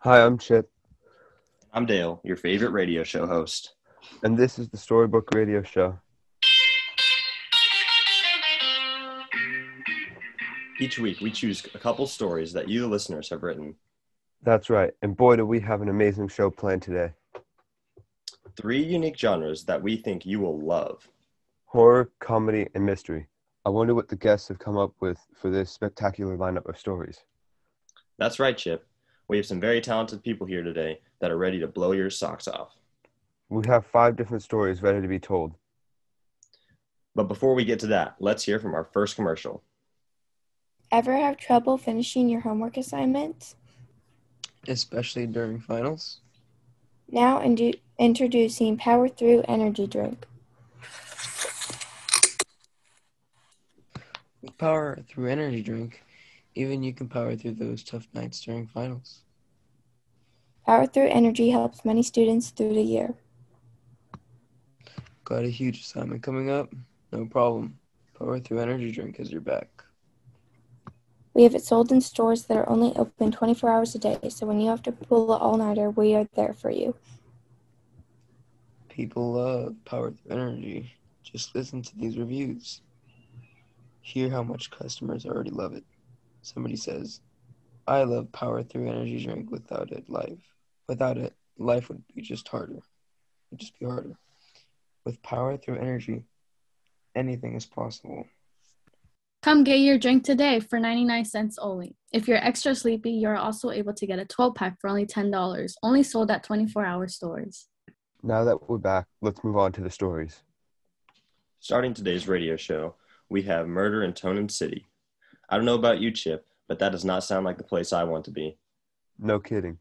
Hi, I'm Chip, I'm Dale, your favorite radio show host. and this is the Storybook Radio Show. Each week, we choose a couple stories that you, the listeners, have written. That's right, and boy, do we have an amazing show planned today. Three unique genres that we think you will love. Horror, comedy, and mystery. I wonder what the guests have come up with for this spectacular lineup of stories. That's right, Chip. We have some very talented people here today that are ready to blow your socks off. We have 5 different stories ready to be told. But before we get to that, let's hear from our first commercial. Ever have trouble finishing your homework assignments? Especially during finals? Now introducing Power Through Energy Drink. With Power Through Energy Drink, even you can power through those tough nights during finals. Power Through Energy helps many students through the year. Got a huge assignment coming up? No problem. Power Through Energy Drink has your back. We have it sold in stores that are only open 24 hours a day, so when you have to pull an all-nighter, we are there for you. People love Power Through Energy. Just listen to these reviews. Hear how much customers already love it. Somebody says, I love Power Through Energy Drink. Without it, life would be just harder. It'd just be harder. With Power Through Energy, anything is possible. Come get your drink today for 99 cents only. If you're extra sleepy, you're also able to get a 12-pack for only $10, only sold at 24-hour stores. Now that we're back, let's move on to the stories. Starting today's radio show, we have Murder in Tonin City. I don't know about you, Chip, but that does not sound like the place I want to be. No kidding.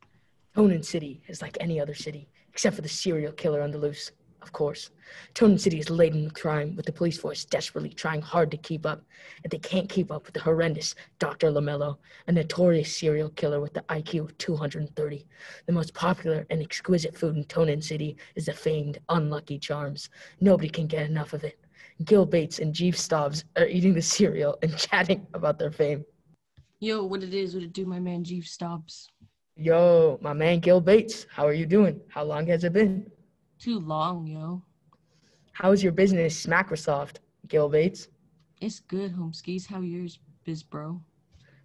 Tonin City is like any other city, except for the serial killer on the loose, of course. Tonin City is laden with crime, with the police force desperately trying hard to keep up. And they can't keep up with the horrendous Dr. LaMello, a notorious serial killer with the IQ of 230. The most popular and exquisite food in Tonin City is the famed Unlucky Charms. Nobody can get enough of it. Gil Bates and Jeeves Stobbs are eating the cereal and chatting about their fame. Yo, what it do, my man Jeeves Stobbs? Yo, my man Gil Bates, how are you doing? How long has it been? Too long, yo. How's your business, Smackersoft, Gil Bates? It's good, Homeskis. How yours, biz bro?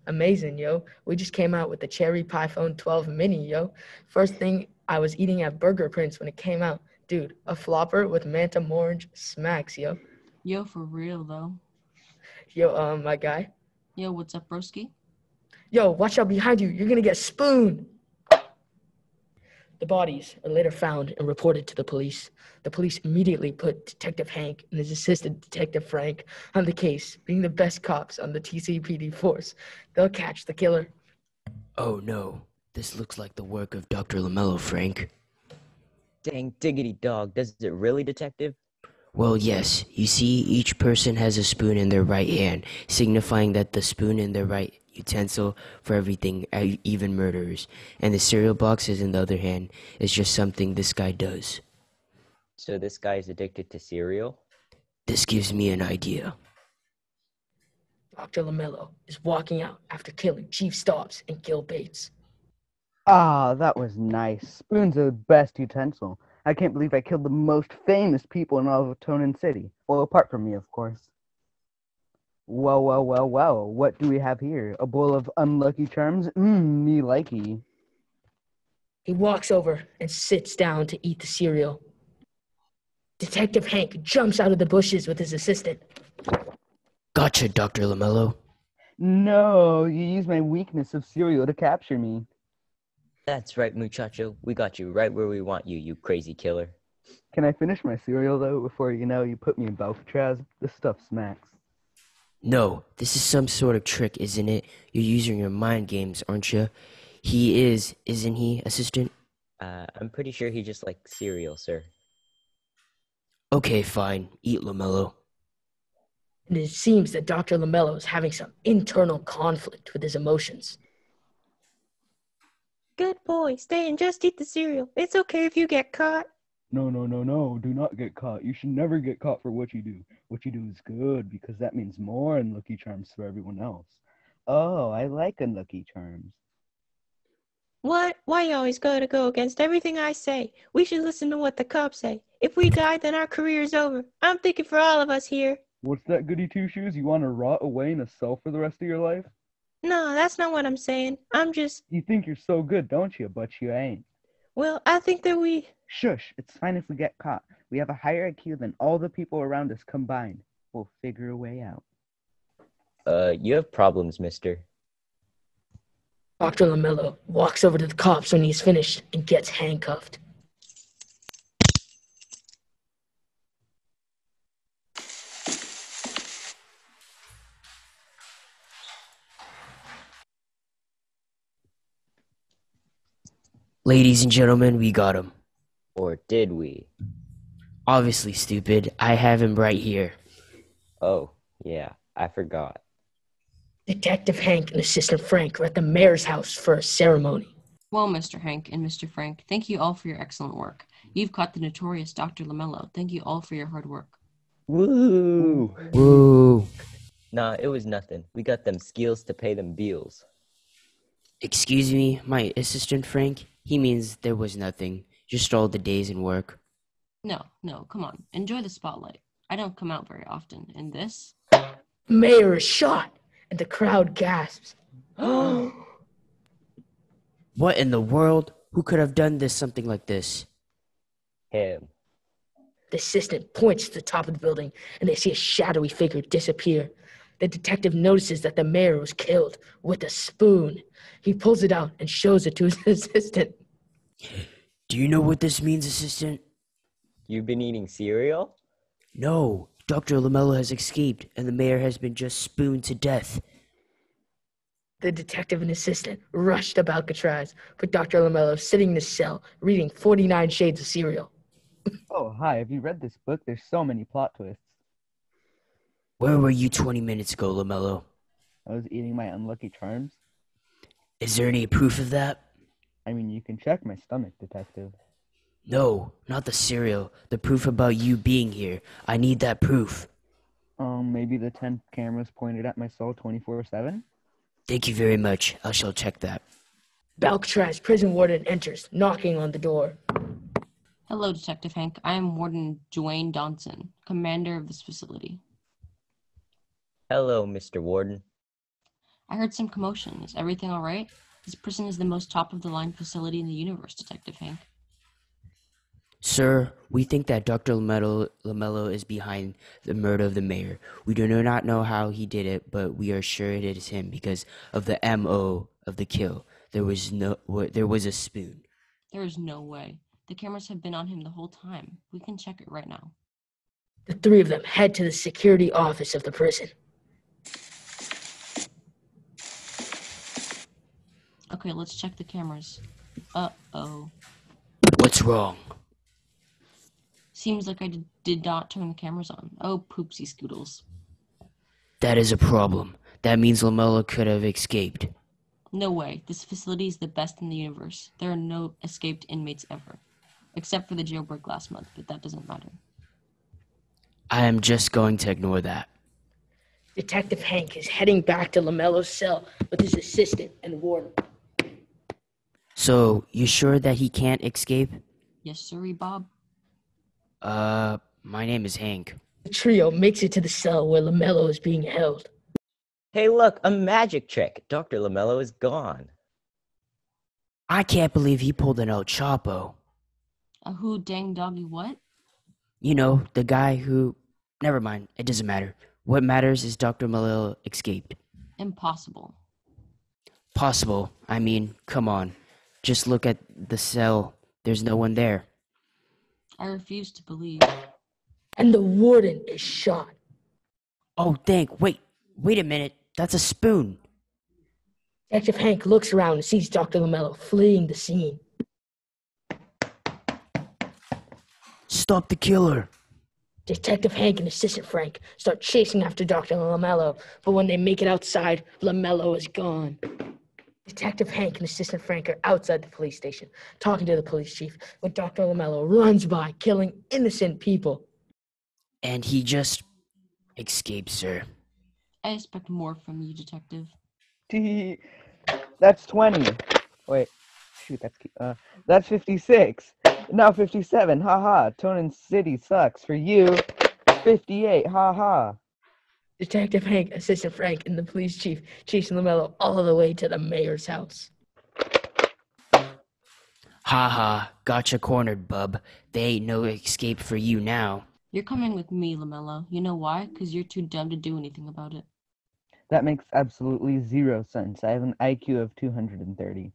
Amazing, yo. We just came out with the Cherry Pie Phone 12 Mini, yo. First thing I was eating at Burger Prince when it came out. Dude, a flopper with Manta Orange smacks, yo. Yo, for real, though. Yo, my guy. Yo, what's up, broski? Yo, watch out behind you. You're gonna get spooned. The bodies are later found and reported to the police. The police immediately put Detective Hank and his assistant Detective Frank on the case, being the best cops on the TCPD force. They'll catch the killer. Oh no, this looks like the work of Dr. LaMello, Frank. Dang diggity dog, does it really, detective? Well, yes. You see, each person has a spoon in their right hand, signifying that the spoon in their right utensil for everything, even murderers. And the cereal box is in the other hand. It's just something this guy does. So this guy is addicted to cereal? This gives me an idea. Dr. LaMello is walking out after killing Chief Stobbs and Gil Bates. Ah, that was nice. Spoon's the best utensil. I can't believe I killed the most famous people in all of Tonin City. Well, apart from me, of course. Well. What do we have here? A bowl of Unlucky Charms? Me likey. He walks over and sits down to eat the cereal. Detective Hank jumps out of the bushes with his assistant. Gotcha, Dr. LaMello. No, you used my weakness of cereal to capture me. That's right, muchacho. We got you right where we want you, you crazy killer. Can I finish my cereal, though, before you put me in Belcatraz? This stuff smacks. No, this is some sort of trick, isn't it? You're using your mind games, aren't you? He is, isn't he, assistant? I'm pretty sure he just likes cereal, sir. Okay, fine. Eat, LaMello. And it seems that Dr. LaMello is having some internal conflict with his emotions. Good boy. Stay and just eat the cereal. It's okay if you get caught. No. Do not get caught. You should never get caught for what you do. What you do is good because that means more Unlucky Charms for everyone else. Oh, I like Unlucky Charms. What? Why you always gotta go against everything I say? We should listen to what the cops say. If we die, then our career's over. I'm thinking for all of us here. What's that, goody two-shoes? You want to rot away in a cell for the rest of your life? No, that's not what I'm saying. I'm just... You think you're so good, don't you? But you ain't. Well, I think that we... Shush, it's fine if we get caught. We have a higher IQ than all the people around us combined. We'll figure a way out. You have problems, mister. Dr. LaMello walks over to the cops when he's finished and gets handcuffed. Ladies and gentlemen, we got him. Or did we? Obviously, stupid. I have him right here. Oh, yeah, I forgot. Detective Hank and Assistant Frank are at the mayor's house for a ceremony. Well, Mr. Hank and Mr. Frank, thank you all for your excellent work. You've caught the notorious Dr. LaMello. Thank you all for your hard work. Woo! Woo! Nah, it was nothing. We got them skills to pay them bills. Excuse me, my assistant Frank? He means there was nothing. Just all the days in work. No, come on. Enjoy the spotlight. I don't come out very often. And this? Mayor is shot, and the crowd gasps. What in the world? Who could have done something like this? Him. The assistant points to the top of the building, and they see a shadowy figure disappear. The detective notices that the mayor was killed with a spoon. He pulls it out and shows it to his assistant. Do you know what this means, assistant? You've been eating cereal? No, Dr. LaMello has escaped, and the mayor has been just spooned to death. The detective and assistant rush to Alcatraz, but Dr. LaMello is sitting in his cell reading 49 Shades of Cereal. Oh, hi, have you read this book? There's so many plot twists. Where were you 20 minutes ago, LaMello? I was eating my Unlucky Charms. Is there any proof of that? I mean, you can check my stomach, detective. No, not the cereal. The proof about you being here. I need that proof. Maybe the 10 cameras pointed at my cell 24/7? Thank you very much. I shall check that. Alcatraz prison warden enters, knocking on the door. Hello, Detective Hank. I am Warden Dwayne Donson, commander of this facility. Hello, Mr. Warden. I heard some commotion. Is everything all right? This prison is the most top-of-the-line facility in the universe, Detective Hank. Sir, we think that Dr. LaMello is behind the murder of the mayor. We do not know how he did it, but we are sure it is him because of the MO of the kill. There was a spoon. There is no way. The cameras have been on him the whole time. We can check it right now. The three of them head to the security office of the prison. Okay, let's check the cameras. Uh-oh. What's wrong? Seems like I did not turn the cameras on. Oh, poopsie scoodles. That is a problem. That means LaMello could have escaped. No way. This facility is the best in the universe. There are no escaped inmates ever. Except for the jailbreak last month, but that doesn't matter. I am just going to ignore that. Detective Hank is heading back to LaMello's cell with his assistant and warden. So, you sure that he can't escape? Yes, sirree, Bob. My name is Hank. The trio makes it to the cell where LaMello is being held. Hey, look, a magic trick. Dr. LaMello is gone. I can't believe he pulled an El Chapo. A who dang doggy what? You know, the guy who... Never mind, it doesn't matter. What matters is Dr. LaMello escaped. Impossible. Possible. I mean, come on. Just look at the cell. There's no one there. I refuse to believe. And the warden is shot. Oh, wait a minute. That's a spoon. Detective Hank looks around and sees Dr. LaMello fleeing the scene. Stop the killer. Detective Hank and Assistant Frank start chasing after Dr. LaMello, but when they make it outside, LaMello is gone. Detective Hank and Assistant Frank are outside the police station, talking to the police chief, when Dr. LaMello runs by, killing innocent people. And he just escaped, sir. I expect more from you, Detective. That's 20. Wait, shoot, that's 56. Now 57. Haha. Tonin City sucks. For you, 58. Haha. Detective Hank, Assistant Frank, and the police chief, Chief LaMello, all the way to the mayor's house. Ha, gotcha cornered, bub. They ain't no escape for you now. You're coming with me, LaMello. You know why? Because you're too dumb to do anything about it. That makes absolutely 0 sense. I have an IQ of 230.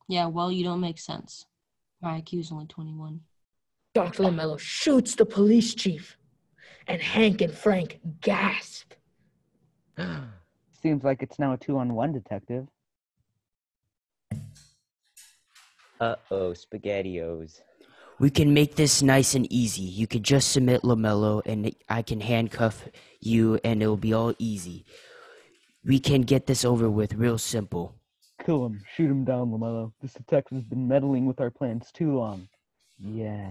Yeah, well, you don't make sense. My IQ is only 21. Dr. LaMello shoots the police chief, and Hank and Frank gasp. Seems like it's now a 2-on-1, detective. Uh-oh, SpaghettiOs. We can make this nice and easy. You could just submit LaMello, and I can handcuff you, and it'll be all easy. We can get this over with real simple. Kill him. Shoot him down, LaMello. This detective's been meddling with our plans too long. Yeah.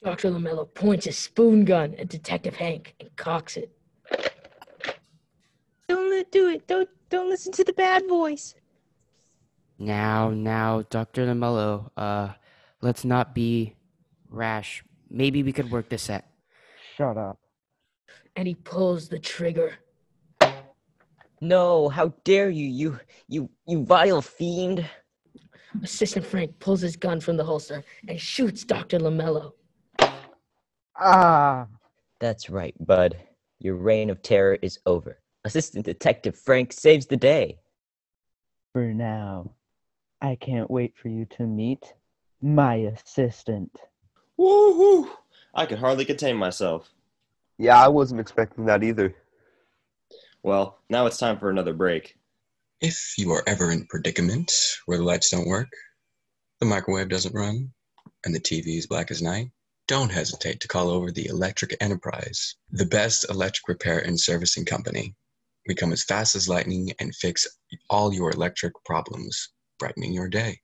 Dr. LaMello points his spoon gun at Detective Hank and cocks it. Don't do it. Don't listen to the bad voice. Now, Dr. LaMello, let's not be rash. Maybe we could work this out. Shut up. And he pulls the trigger. No, how dare you, you vile fiend. Assistant Frank pulls his gun from the holster and shoots Dr. LaMello. Ah! That's right, bud. Your reign of terror is over. Assistant Detective Frank saves the day. For now. I can't wait for you to meet my assistant. Woohoo! I could hardly contain myself. Yeah, I wasn't expecting that either. Well, now it's time for another break. If you are ever in a predicament where the lights don't work, the microwave doesn't run, and the TV is black as night, don't hesitate to call over the Electric Enterprise, the best electric repair and servicing company. We come as fast as lightning and fix all your electric problems, brightening your day.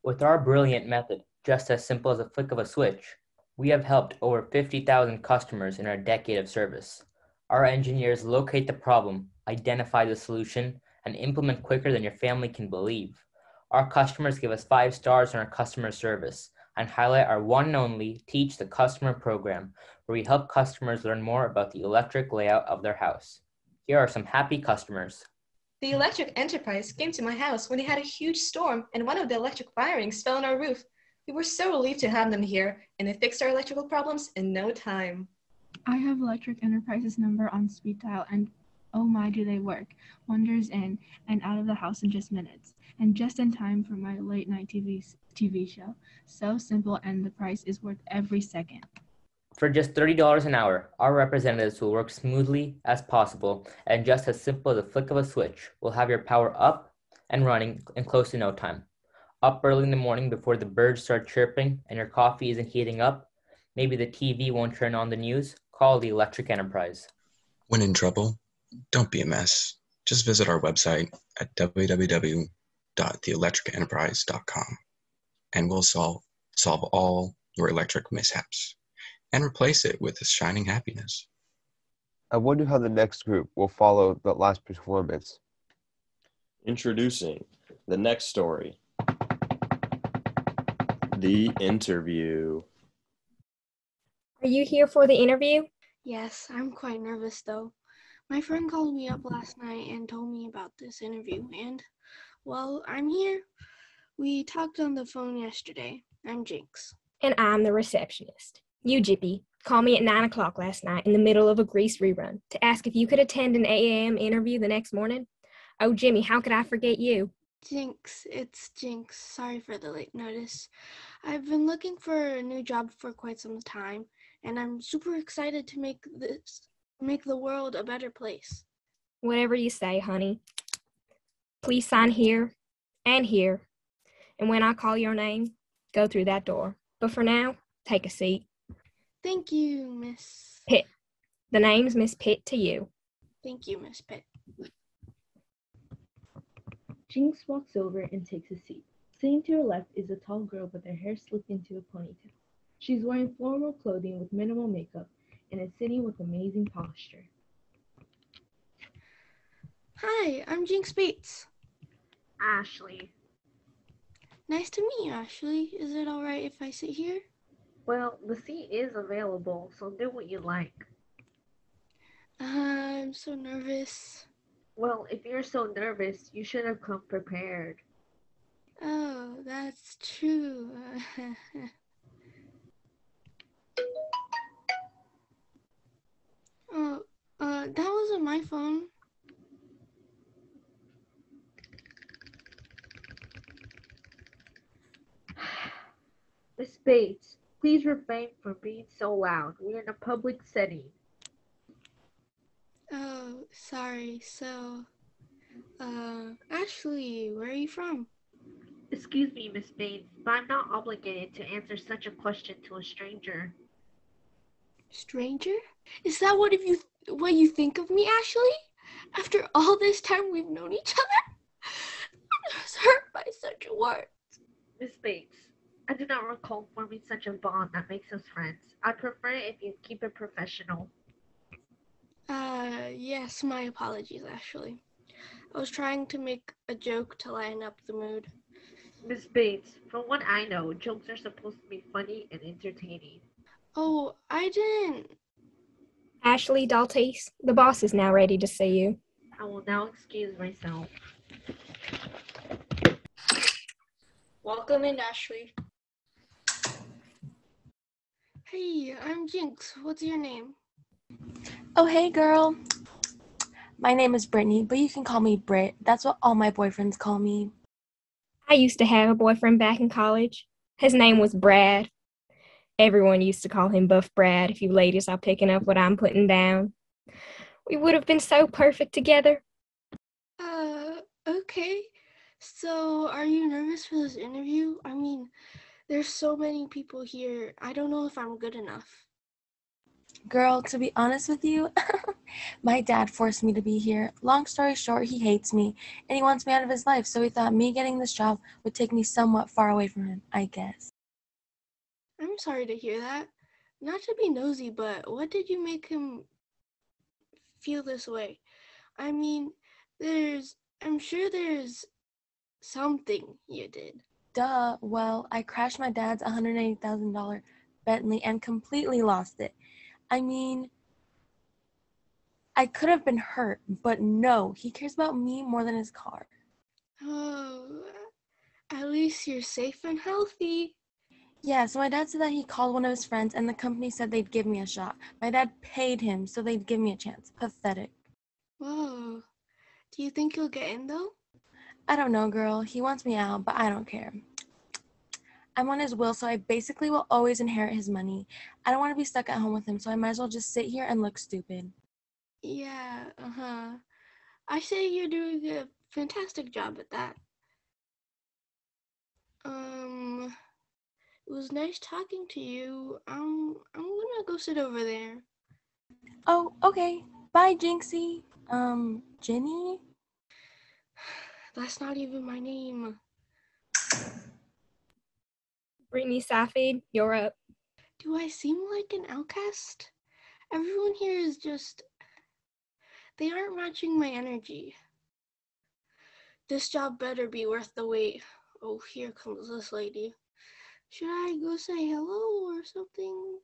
With our brilliant method, just as simple as a flick of a switch, we have helped over 50,000 customers in our decade of service. Our engineers locate the problem, identify the solution, and implement quicker than your family can believe. Our customers give us 5 stars on our customer service and highlight our one and only Teach the Customer program, where we help customers learn more about the electric layout of their house. Here are some happy customers. The Electric Enterprise came to my house when they had a huge storm and one of the electric wirings fell on our roof. We were so relieved to have them here, and they fixed our electrical problems in no time. I have Electric Enterprise's number on speed dial, and oh my, do they work. Wonders in and out of the house in just minutes, and just in time for my late night TV show. So simple, and the price is worth every second. For just $30 an hour, our representatives will work smoothly as possible, and just as simple as a flick of a switch, we'll have your power up and running in close to no time. Up early in the morning before the birds start chirping and your coffee isn't heating up, maybe the TV won't turn on the news, call the Electric Enterprise. When in trouble, don't be a mess. Just visit our website at www.theelectricenterprise.com and we'll solve all your electric mishaps and replace it with a shining happiness. I wonder how the next group will follow the last performance. Introducing the next story. The interview. Are you here for the interview? Yes, I'm quite nervous though. My friend called me up last night and told me about this interview, and, well, I'm here. We talked on the phone yesterday. I'm Jinx. And I'm the receptionist. You, Jippy, called me at 9 o'clock last night in the middle of a Grease rerun to ask if you could attend an 8 a.m. interview the next morning. Oh, Jimmy, how could I forget you? Jinx, it's Jinx. Sorry for the late notice. I've been looking for a new job for quite some time, and I'm super excited to make the world a better place. Whatever you say, honey. Please sign here and here, and when I call your name, go through that door. But for now, take a seat. Thank you, Miss Pitt. The name's Miss Pitt to you. Thank you, Miss Pitt. Jinx walks over and takes a seat. Sitting to her left is a tall girl with her hair slicked into a ponytail. She's wearing formal clothing with minimal makeup and is sitting with amazing posture. Hi, I'm Jinx Bates. Ashley. Nice to meet you, Ashley. Is it all right if I sit here? Well, the seat is available, so do what you like. I'm so nervous. Well, if you're so nervous, you should have come prepared. Oh, that's true. Oh, that wasn't my phone. Miss Bates, please refrain from being so loud. We're in a public setting. Oh, sorry. So, Ashley, where are you from? Excuse me, Miss Bates, but I'm not obligated to answer such a question to a stranger. Stranger? Is that what you think of me, Ashley? After all this time we've known each other? I was hurt by such a word. Miss Bates, I do not recall forming such a bond that makes us friends. I'd prefer it if you keep it professional. Yes, my apologies, Ashley. I was trying to make a joke to lighten up the mood. Miss Bates, from what I know, jokes are supposed to be funny and entertaining. Oh, I didn't. Ashley Daltese, the boss is now ready to see you. I will now excuse myself. Welcome in, Ashley. Hey, I'm Jinx. What's your name? Oh, hey, girl. My name is Brittany, but you can call me Britt. That's what all my boyfriends call me. I used to have a boyfriend back in college. His name was Brad. Everyone used to call him Buff Brad if you ladies are picking up what I'm putting down. We would have been so perfect together. Okay. So, are you nervous for this interview? I mean, there's so many people here. I don't know if I'm good enough. Girl, to be honest with you, my dad forced me to be here. Long story short, he hates me, and he wants me out of his life, so he thought me getting this job would take me somewhat far away from him, I guess. I'm sorry to hear that. Not to be nosy, but what did you make him feel this way? I mean, I'm sure there's something you did. Duh, well, I crashed my dad's $180,000 Bentley and completely lost it. I mean, I could have been hurt, but no, he cares about me more than his car. Oh, at least you're safe and healthy. Yeah, so my dad said that he called one of his friends and the company said they'd give me a shot. My dad paid him so they'd give me a chance. Pathetic. Whoa. Do you think you'll get in though? I don't know, girl. He wants me out, but I don't care. I'm on his will, so I basically will always inherit his money. I don't want to be stuck at home with him, so I might as well just sit here and look stupid. Yeah, I say you're doing a fantastic job at that. It was nice talking to you. I'm gonna go sit over there. Oh, okay. Bye, Jinxie. Jenny? That's not even my name. Brittany Safid, you're up. Do I seem like an outcast? Everyone here is just... They aren't matching my energy. This job better be worth the wait. Oh, here comes this lady. Should I go say hello or something?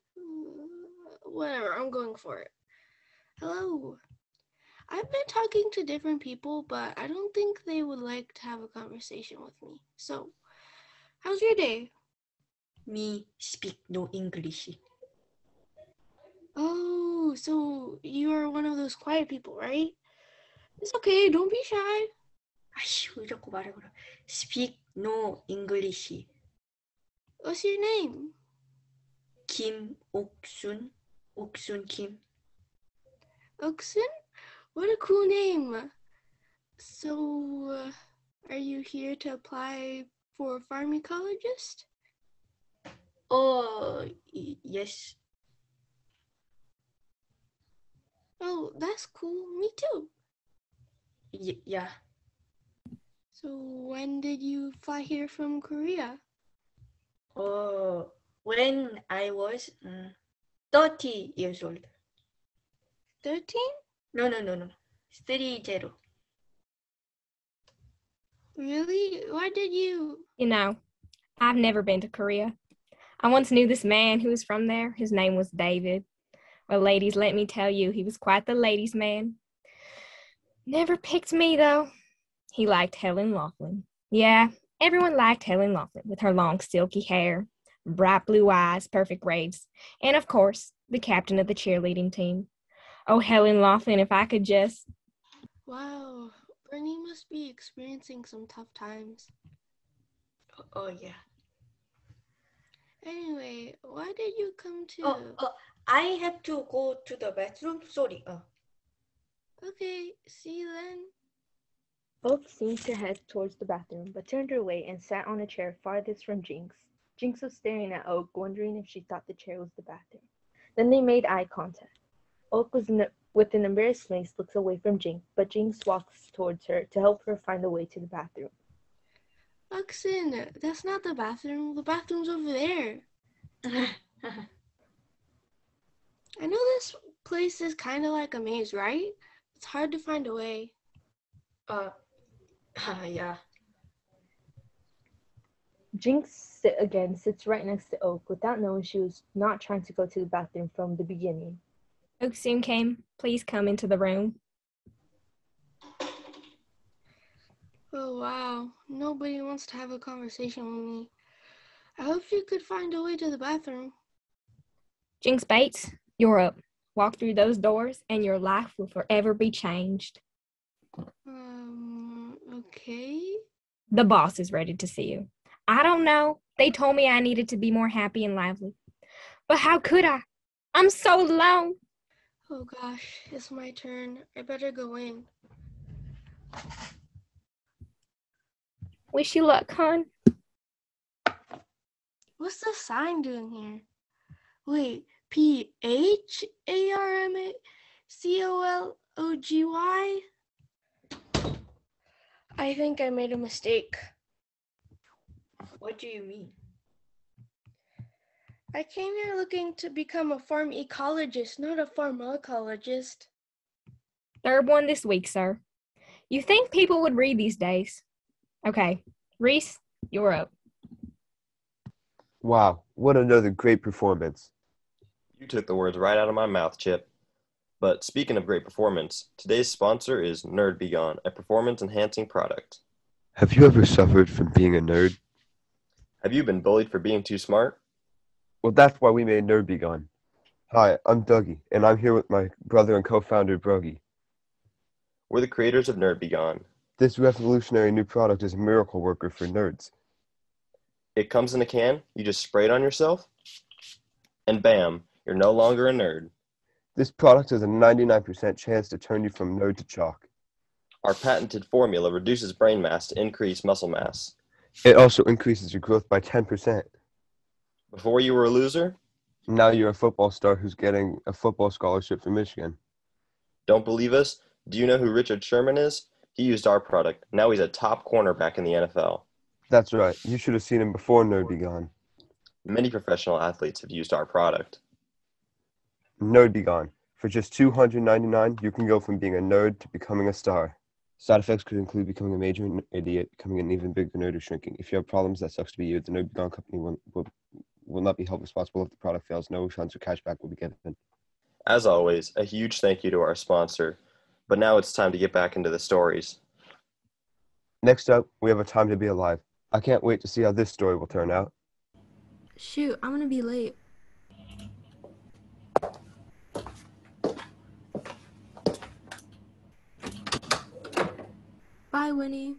Whatever, I'm going for it. Hello. I've been talking to different people, but I don't think they would like to have a conversation with me. So, how's your day? Me speak no English. Oh, so you're one of those quiet people, right? It's okay, don't be shy. 아씨, 왜 자꾸 말해 그래. Speak no English. What's your name? 김옥순. 옥순 김. Oksun? What a cool name. So, are you here to apply for a farm ecologist? Oh, yes. Oh, that's cool. Me too. Yeah. So, when did you fly here from Korea? When I was 30 years old. 13? No. 30. Really? Why did you... You know, I've never been to Korea. I once knew this man who was from there. His name was David. Well, ladies, let me tell you, he was quite the ladies' man. Never picked me, though. He liked Helen Laughlin. Yeah, everyone liked Helen Laughlin with her long, silky hair, bright blue eyes, perfect braids, and, of course, the captain of the cheerleading team. Oh, Helen Laughlin, if I could just... Wow, Bernie must be experiencing some tough times. Oh, yeah. Anyway, why did you come to... I have to go to the bathroom. Sorry. Okay, see you then. Oak seemed to head towards the bathroom, but turned away and sat on a chair farthest from Jinx. Jinx was staring at Oak, wondering if she thought the chair was the bathroom. Then they made eye contact. Oak was with an embarrassed face looks away from Jinx, but Jinx walks towards her to help her find the way to the bathroom. Oxen, that's not the bathroom. The bathroom's over there. I know this place is kind of like a maze, right? It's hard to find a way. Yeah. Jinx again sits right next to Oak without knowing she was not trying to go to the bathroom from the beginning. Oak soon came. Please come into the room. Oh, wow. Nobody wants to have a conversation with me. I hope you could find a way to the bathroom. Jinx Bates, you're up. Walk through those doors and your life will forever be changed. Okay. The boss is ready to see you. I don't know. They told me I needed to be more happy and lively. But how could I? I'm so alone. Oh gosh, it's my turn. I better go in. Wish you luck, hon. What's the sign doing here? Wait, PHARMACOLOGY? I think I made a mistake. What do you mean? I came here looking to become a farm ecologist, not a pharmacologist. Third one this week, sir. You think people would read these days? Okay, Reese, you're up. Wow, what another great performance. You took the words right out of my mouth, Chip. But speaking of great performance, today's sponsor is Nerd Be Gone, a performance-enhancing product. Have you ever suffered from being a nerd? Have you been bullied for being too smart? Well, that's why we made Nerd Be Gone. Hi, I'm Dougie, and I'm here with my brother and co-founder, Brogy. We're the creators of Nerd Be Gone. This revolutionary new product is a miracle worker for nerds. It comes in a can, you just spray it on yourself, and bam, you're no longer a nerd. This product has a 99% chance to turn you from nerd to jock. Our patented formula reduces brain mass to increase muscle mass. It also increases your growth by 10%. Before you were a loser? Now you're a football star who's getting a football scholarship from Michigan. Don't believe us? Do you know who Richard Sherman is? He used our product. Now he's a top cornerback in the NFL. That's right. You should have seen him before Nerd Be Gone. Many professional athletes have used our product. Nerd Be Gone. For just $299, you can go from being a nerd to becoming a star. Side effects could include becoming a major idiot, becoming an even bigger nerd, or shrinking. If you have problems, that sucks to be you. The Nerd Be Gone company will not be held responsible if the product fails. No refunds or cashback will be given. As always, a huge thank you to our sponsor. But now it's time to get back into the stories. Next up, we have A Time to Be Alive. I can't wait to see how this story will turn out. Shoot, I'm gonna be late. Bye, Winnie.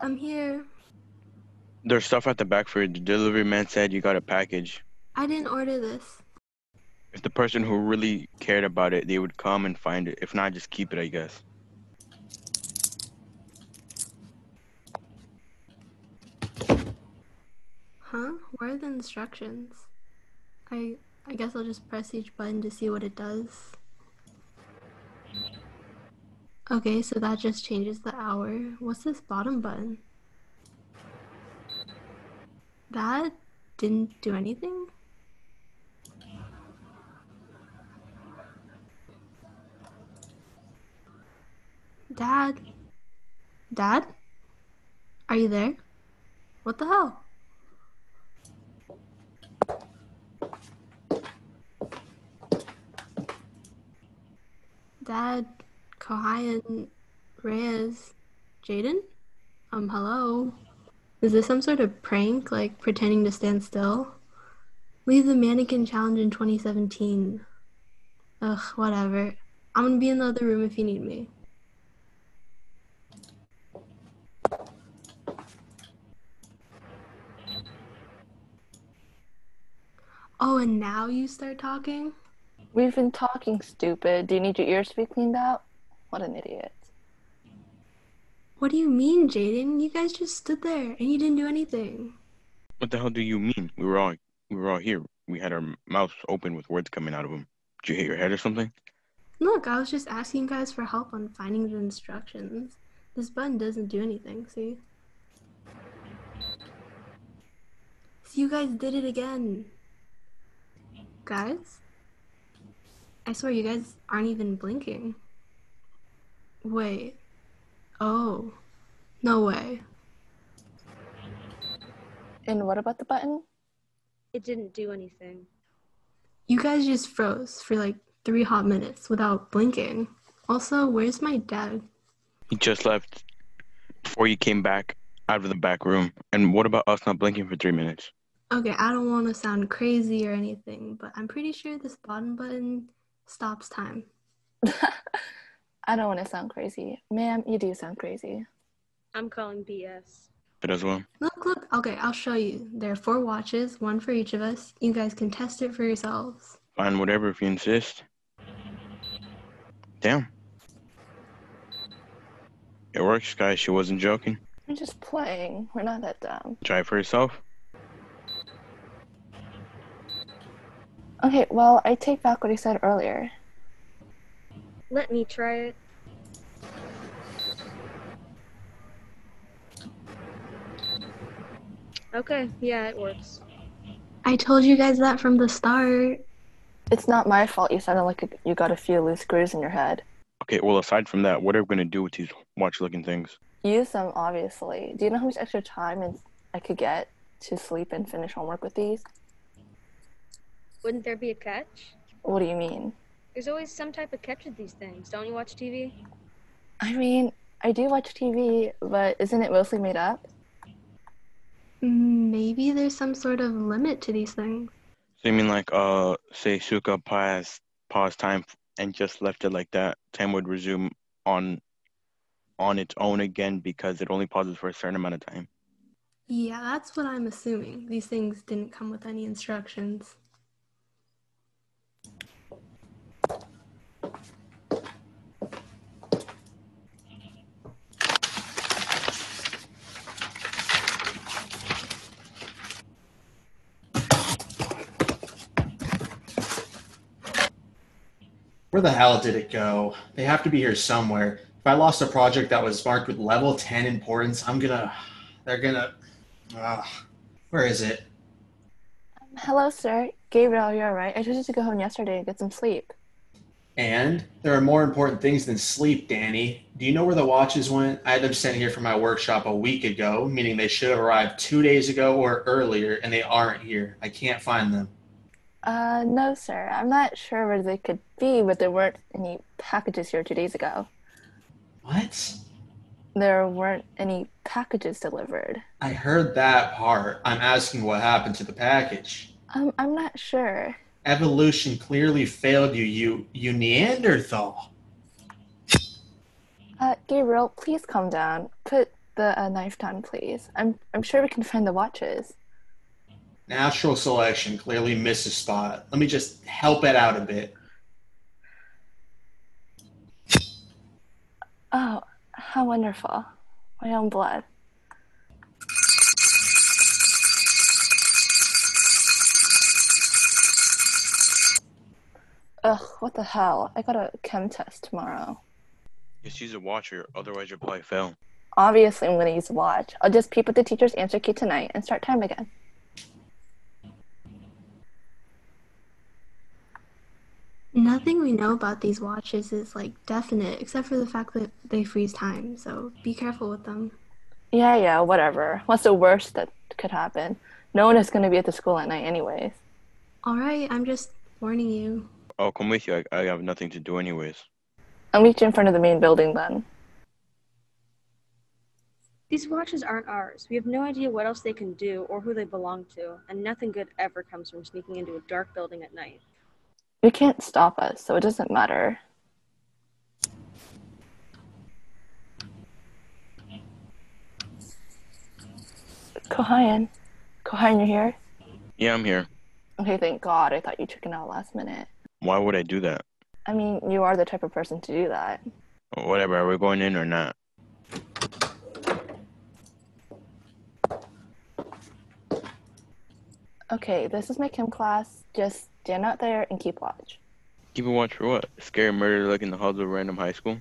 I'm here. There's stuff at the back for you. The delivery man said you got a package. I didn't order this. If the person who really cared about it, they would come and find it. If not, just keep it, I guess. Huh? Where are the instructions? I guess I'll just press each button to see what it does. Okay, so that just changes the hour. What's this bottom button? That didn't do anything? Dad? Dad? Are you there? What the hell? Dad, Kahian, Reyes, Jaden? Hello? Is this some sort of prank, like pretending to stand still? Leave the mannequin challenge in 2017. Ugh, whatever. I'm gonna be in the other room if you need me. Oh, and now you start talking? We've been talking, stupid. Do you need your ears to be cleaned out? What an idiot. What do you mean, Jaden? You guys just stood there and you didn't do anything. What the hell do you mean? We were all here. We had our mouths open with words coming out of them. Did you hit your head or something? Look, I was just asking you guys for help on finding the instructions. This button doesn't do anything, see? So you guys did it again. Guys? I swear you guys aren't even blinking. Wait. Oh. No way. And what about the button? It didn't do anything. You guys just froze for like 3 hot minutes without blinking. Also, where's my dad? He just left before you came back out of the back room. And what about us not blinking for 3 minutes? Okay, I don't want to sound crazy or anything, but I'm pretty sure this bottom button stops time. I don't want to sound crazy. Ma'am, you do sound crazy. I'm calling BS. It as well. Look. Okay, I'll show you. There are 4 watches, 1 for each of us. You guys can test it for yourselves. Fine, whatever, if you insist. Damn. It works, guys. She wasn't joking. We're just playing. We're not that dumb. Try it for yourself. Okay, well, I take back what I said earlier. Let me try it. Okay, yeah, it works. I told you guys that from the start. It's not my fault you sounded like you got a few loose screws in your head. Okay, well, aside from that, what are we going to do with these watch-looking things? Use them, obviously. Do you know how much extra time I could get to sleep and finish homework with these? Wouldn't there be a catch? What do you mean? There's always some type of catch with these things. Don't you watch TV? I mean, I do watch TV, but isn't it mostly made up? Maybe there's some sort of limit to these things. So you mean like, say Suka paused time and just left it like that, time would resume on its own again because it only pauses for a certain amount of time? Yeah, that's what I'm assuming. These things didn't come with any instructions. Where the hell did it go? They have to be here somewhere. If I lost a project that was marked with level 10 importance, they're gonna, where is it? Hello, sir. Gabriel, you alright? I told you to go home yesterday and get some sleep. And there are more important things than sleep, Danny. Do you know where the watches went? I had them sent here from my workshop a week ago, meaning they should have arrived 2 days ago or earlier, and they aren't here. I can't find them. No, sir. I'm not sure where they could be, but there weren't any packages here 2 days ago. What? There weren't any packages delivered. I heard that part. I'm asking what happened to the package. I'm not sure. Evolution clearly failed you Neanderthal. Gabriel, please calm down. Put the knife down, please. I'm sure we can find the watches. Natural selection clearly missed a spot. Let me just help it out a bit. Oh, how wonderful. My own blood. Ugh, what the hell? I got a chem test tomorrow. Just use a watcher, otherwise you'll probably fail. Obviously, I'm going to use the watch. I'll just peep at the teacher's answer key tonight and start time again. Nothing we know about these watches is like definite, except for the fact that they freeze time, so be careful with them. Yeah, whatever. What's the worst that could happen? No one is going to be at the school at night anyways. Alright, I'm just warning you. I'll come with you. I have nothing to do anyways. I'll meet you in front of the main building then. These watches aren't ours. We have no idea what else they can do or who they belong to, and nothing good ever comes from sneaking into a dark building at night. You can't stop us, so it doesn't matter. Kohayan, you're here? Yeah, I'm here. Okay, thank God. I thought you took it out last minute. Why would I do that? I mean, you are the type of person to do that. Whatever, are we going in or not? Okay, this is my chem class. Just stand out there and keep watch. Keep a watch for what? Scary murder like in the halls of random high school?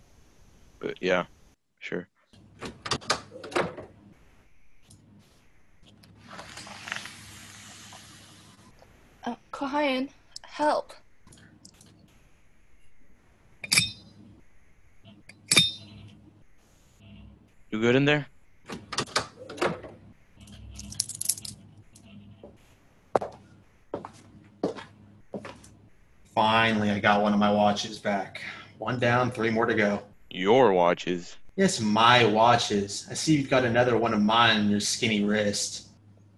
But yeah, sure. Kohayan, help. You good in there? Finally, I got one of my watches back. One down, 3 more to go. Your watches? Yes, my watches. I see you've got another one of mine on your skinny wrist.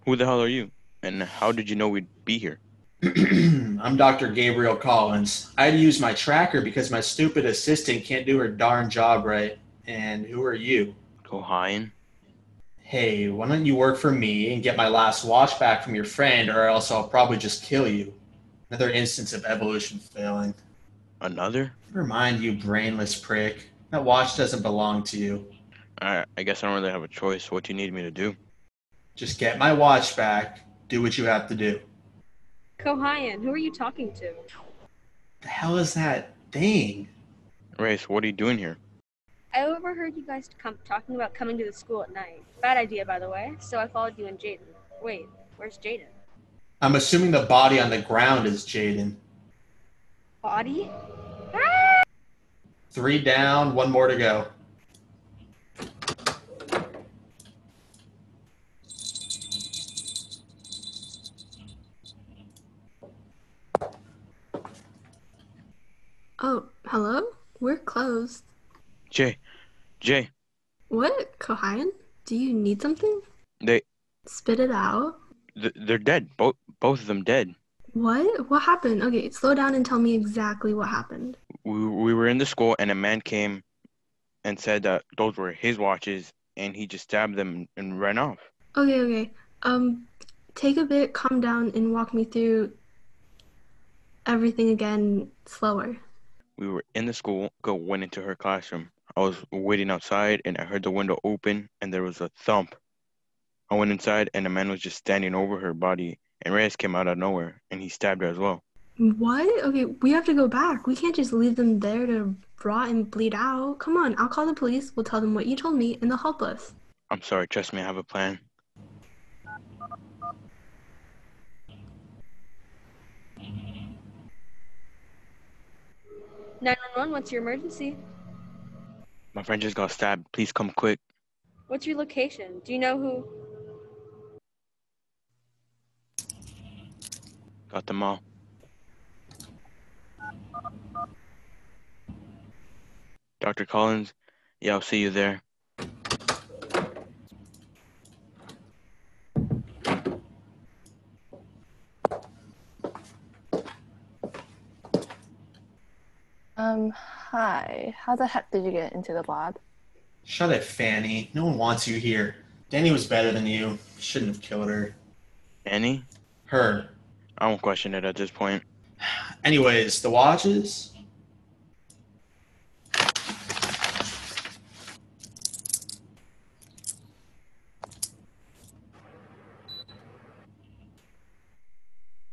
Who the hell are you? And how did you know we'd be here? I'm Dr. Gabriel Collins. I had to use my tracker because my stupid assistant can't do her darn job right. And who are you? Kohayan? Hey, why don't you work for me and get my last watch back from your friend, or else I'll probably just kill you. Another instance of evolution failing. Another? Never mind, you brainless prick. That watch doesn't belong to you. I guess I don't really have a choice. What do you need me to do? Just get my watch back. Do what you have to do. Kohayan, who are you talking to? The hell is that thing? Race, what are you doing here? I overheard you guys talking about coming to the school at night. Bad idea, by the way, so I followed you and Jaden. Wait, where's Jaden? I'm assuming the body on the ground is Jaden. Body? 3 down, 1 more to go. Oh, hello? We're closed. Jay. What, Kohayan? Do you need something? They... Spit it out. They're dead. Both of them dead. What? What happened? Okay, slow down and tell me exactly what happened. We were in the school and a man came and said that those were his watches and he just stabbed them and ran off. Okay. Take a bit, calm down, and walk me through everything again slower. We were in the school, went into her classroom. I was waiting outside and I heard the window open and there was a thump. I went inside and a man was just standing over her body and Reyes came out of nowhere and he stabbed her as well. What? Okay, we have to go back. We can't just leave them there to rot and bleed out. Come on, I'll call the police. We'll tell them what you told me and they'll help us. I'm sorry, trust me, I have a plan. What's your emergency? My friend just got stabbed. Please come quick. What's your location? Do you know who? Got them all. Dr. Collins? Yeah, I'll see you there. Hi. How the heck did you get into the lab? Shut it, Fanny. No one wants you here. Danny was better than you. Shouldn't have killed her. Annie? Her. I won't question it at this point. Anyways, the watches?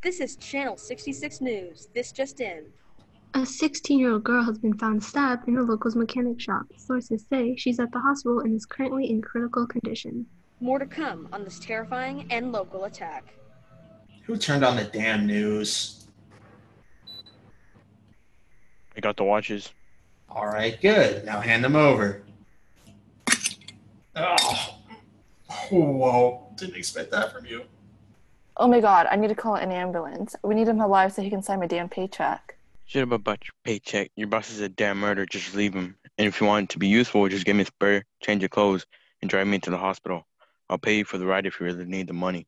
This is Channel 66 News. This just in. A 16-year-old girl has been found stabbed in a local mechanic shop. Sources say she's at the hospital and is currently in critical condition. More to come on this terrifying and local attack. Who turned on the damn news? I got the watches. All right, good. Now hand them over. Oh, whoa. Didn't expect that from you. Oh my god, I need to call an ambulance. We need him alive so he can sign my damn paycheck. Shut up about your paycheck. Your boss is a damn murderer. Just leave him. And if you want it to be useful, just give me a spare, change your clothes, and drive me to the hospital. I'll pay you for the ride if you really need the money.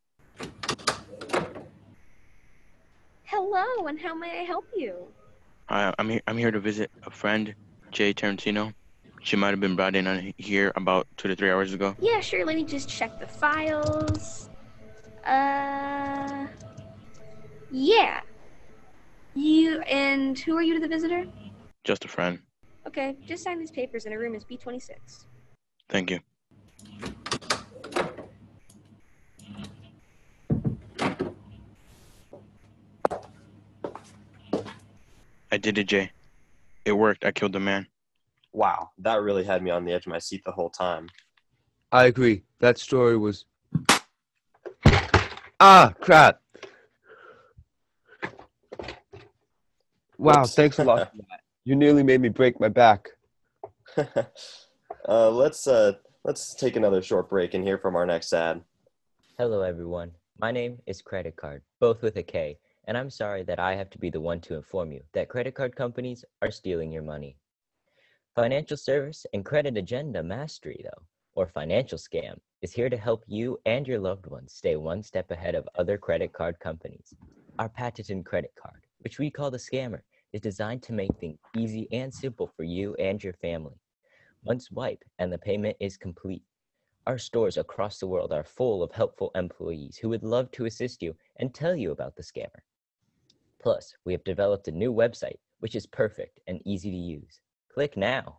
Hello, and how may I help you? I'm here to visit a friend, Jay Tarantino. She might have been brought in on here about 2 to 3 hours ago. Yeah, sure, let me just check the files. Yeah. And who are you to the visitor? Just a friend. Okay, just sign these papers and her room is B26. Thank you. I did it, Jay. It worked. I killed the man. Wow, that really had me on the edge of my seat the whole time. I agree. That story was... Ah, crap. Wow, Whoops. thanks a lot for that. You nearly made me break my back. Let's take another short break and hear from our next ad. Hello, everyone. My name is Credit Card, both with a K, and I'm sorry that I have to be the one to inform you that credit card companies are stealing your money. Financial Service and Credit Agenda Mastery, though, or Financial Scam, is here to help you and your loved ones stay one step ahead of other credit card companies. Our patented credit card, which we call the Scammer, is designed to make things easy and simple for you and your family. One swipe and the payment is complete. Our stores across the world are full of helpful employees who would love to assist you and tell you about the Scammer. Plus, we have developed a new website, which is perfect and easy to use. Click now.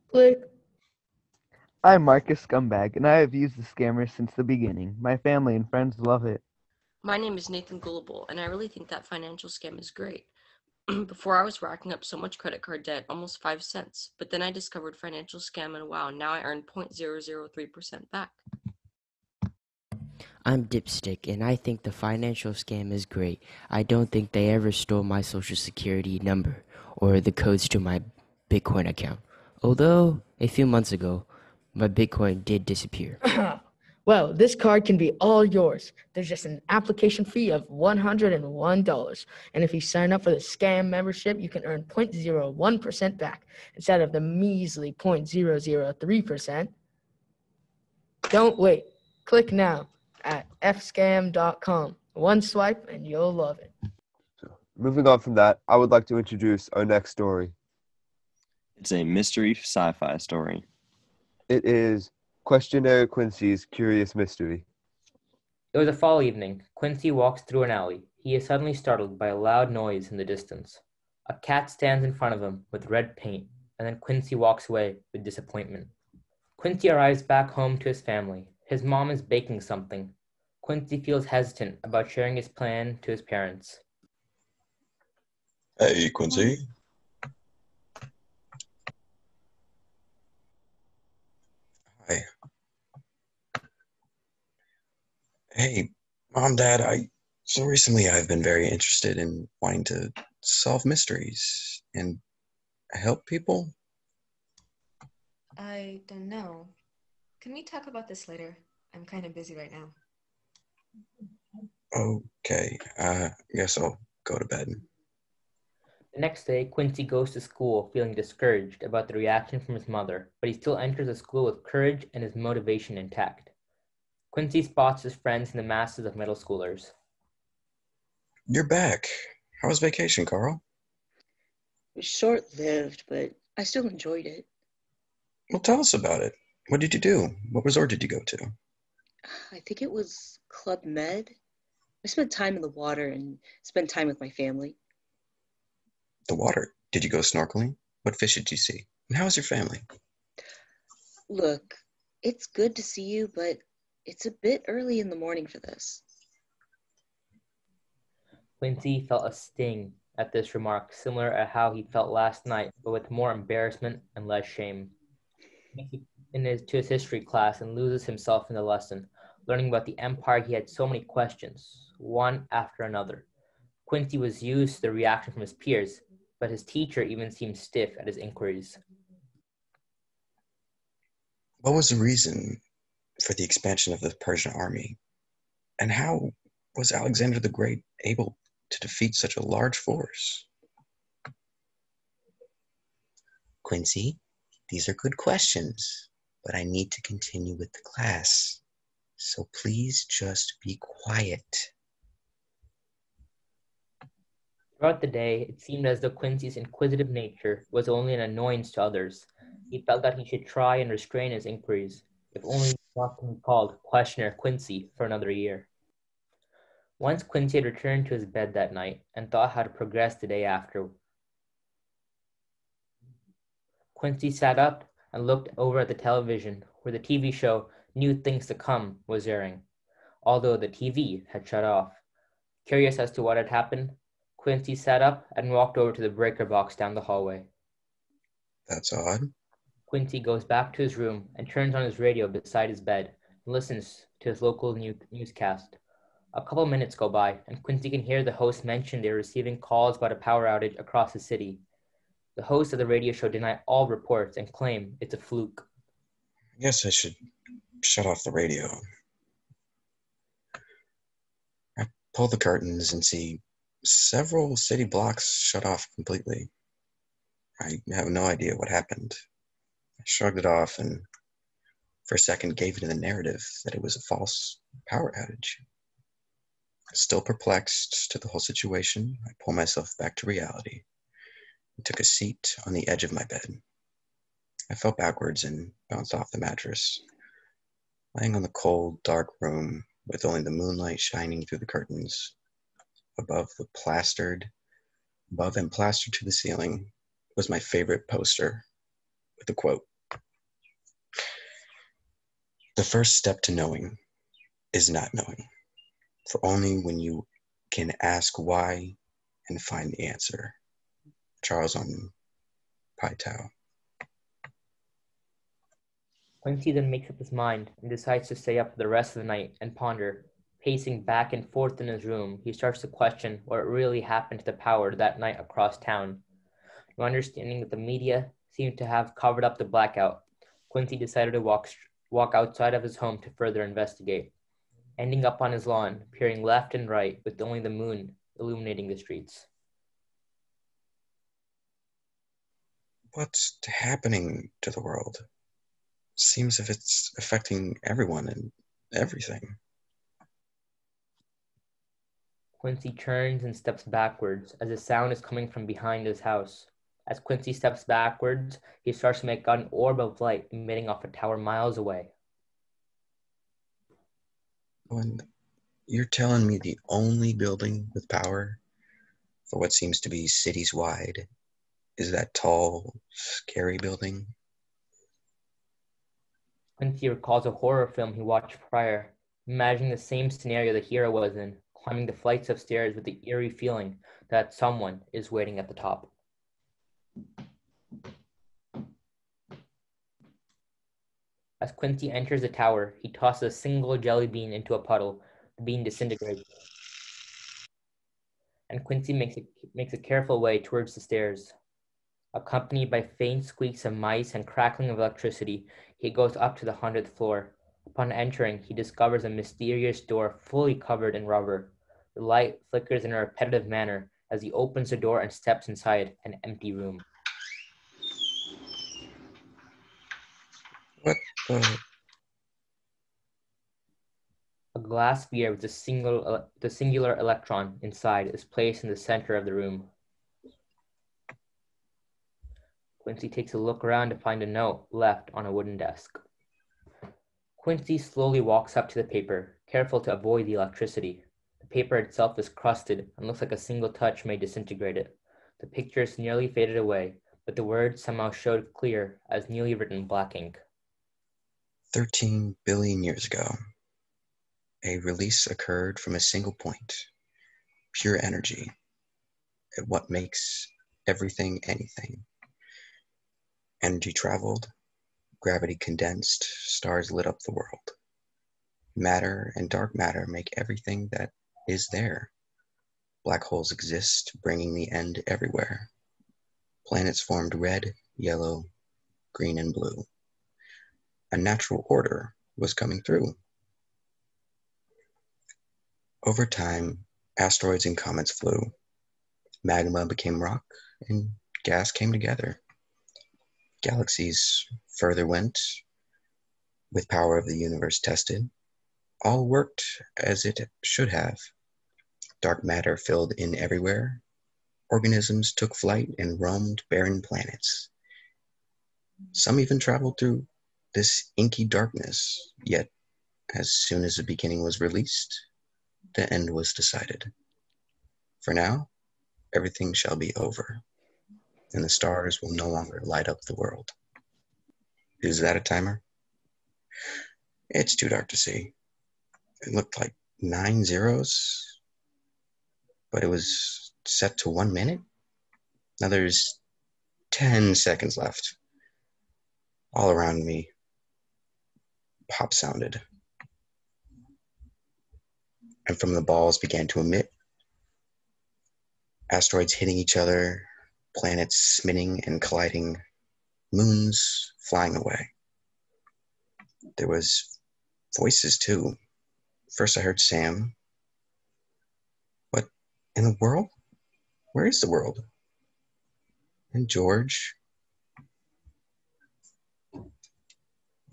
Click. I'm Marcus Scumbag, and I have used the Scammer since the beginning. My family and friends love it. My name is Nathan Gullible, and I really think that Financial Scam is great. Before, I was racking up so much credit card debt, almost 5 cents. But then I discovered Financial Scam, and wow, now I earn 0.003% back. I'm Dipstick, and I think the Financial Scam is great. I don't think they ever stole my social security number or the codes to my Bitcoin account. Although, a few months ago, my Bitcoin did disappear. Well, this card can be all yours. There's just an application fee of $101. And if you sign up for the Scam membership, you can earn 0.01% back instead of the measly 0.003%. Don't wait. Click now at fscam.com. One swipe and you'll love it. Moving on from that, I would like to introduce our next story. It's a mystery sci-fi story. It is Questionnaire Quincy's Curious Mystery. It was a fall evening. Quincy walks through an alley. He is suddenly startled by a loud noise in the distance. A cat stands in front of him with red paint, and then Quincy walks away with disappointment. Quincy arrives back home to his family. His mom is baking something. Quincy feels hesitant about sharing his plan to his parents. Hey, Quincy. Hi. Hey, Mom, Dad, so recently I've been very interested in wanting to solve mysteries and help people. I don't know. Can we talk about this later? I'm kind of busy right now. Okay, guess I'll go to bed. The next day, Quincy goes to school feeling discouraged about the reaction from his mother, but he still enters the school with courage and his motivation intact. Quincy spots his friends in the masses of middle schoolers. You're back. How was vacation, Carl? It was short-lived, but I still enjoyed it. Well, tell us about it. What did you do? What resort did you go to? I think it was Club Med. I spent time in the water and spent time with my family. The water. Did you go snorkeling? What fish did you see? And how was your family? Look, it's good to see you, but it's a bit early in the morning for this. Quincy felt a sting at this remark, similar to how he felt last night, but with more embarrassment and less shame. To his history class and loses himself in the lesson, learning about the empire. He had so many questions, one after another. Quincy was used to the reaction from his peers, but his teacher even seemed stiff at his inquiries. What was the reason for the expansion of the Persian army? And how was Alexander the Great able to defeat such a large force? Quincy, these are good questions, but I need to continue with the class. So please just be quiet. Throughout the day, it seemed as though Quincy's inquisitive nature was only an annoyance to others. He felt that he should try and restrain his inquiries, if only not to be called Questioner Quincy for another year. Once Quincy had returned to his bed that night and thought how to progress the day after, Quincy sat up and looked over at the television where the TV show New Things to Come was airing, although the TV had shut off. Curious as to what had happened, Quincy sat up and walked over to the breaker box down the hallway. That's odd. Quincy goes back to his room and turns on his radio beside his bed and listens to his local newscast. A couple minutes go by, and Quincy can hear the host mention they're receiving calls about a power outage across the city. The host of the radio show denies all reports and claim it's a fluke. I guess I should shut off the radio. I pull the curtains and see several city blocks shut off completely. I have no idea what happened. I shrugged it off and for a second gave it the narrative that it was a false power outage. Still perplexed to the whole situation, I pull myself back to reality and took a seat on the edge of my bed. I fell backwards and bounced off the mattress, lying on the cold, dark room with only the moonlight shining through the curtains. Above and plastered to the ceiling was my favorite poster with the quote, "The first step to knowing is not knowing, for only when you can ask why and find the answer." Charles on Paitao. Quincy then makes up his mind and decides to stay up for the rest of the night and ponder. Pacing back and forth in his room, he starts to question what really happened to the power that night across town. No understanding that the media seemed to have covered up the blackout, Quincy decided to walk outside of his home to further investigate, ending up on his lawn, peering left and right with only the moon illuminating the streets. What's happening to the world? Seems as if it's affecting everyone and everything. Quincy turns and steps backwards as a sound is coming from behind his house. As Quincy steps backwards, he starts to make out an orb of light emitting off a tower miles away. And you're telling me the only building with power for what seems to be cities wide is that tall, scary building? Quincy recalls a horror film he watched prior, imagining the same scenario the hero was in, climbing the flights of stairs with the eerie feeling that someone is waiting at the top. As Quincy enters the tower, he tosses a single jelly bean into a puddle. The bean disintegrates. And Quincy makes a careful way towards the stairs. Accompanied by faint squeaks of mice and crackling of electricity, he goes up to the 100th floor. Upon entering, he discovers a mysterious door fully covered in rubber. The light flickers in a repetitive manner as he opens the door and steps inside an empty room. What the? A glass sphere with the singular electron inside is placed in the center of the room. Quincy takes a look around to find a note left on a wooden desk. Quincy slowly walks up to the paper, careful to avoid the electricity. The paper itself is crusted and looks like a single touch may disintegrate it. The picture is nearly faded away, but the words somehow showed clear as newly written black ink. 13 billion years ago, a release occurred from a single point, pure energy. what makes everything anything. Energy traveled, gravity condensed, stars lit up the world. Matter and dark matter make everything that is there. Black holes exist, bringing the end everywhere. Planets formed red, yellow, green, and blue. A natural order was coming through. Over time, asteroids and comets flew. Magma became rock, and gas came together. Galaxies further went, with power of the universe tested. All worked as it should have. Dark matter filled in everywhere. Organisms took flight and roamed barren planets. Some even traveled through this inky darkness, yet as soon as the beginning was released, the end was decided. For now, everything shall be over, and the stars will no longer light up the world. Is that a timer? It's too dark to see. It looked like 9 zeros, but it was set to 1 minute. Now there's 10 seconds left. All around me, pop sounded. And from the balls began to emit. Asteroids hitting each other, planets spinning and colliding, moons flying away. There was voices too. First I heard Sam. What in the world? Where is the world? And George.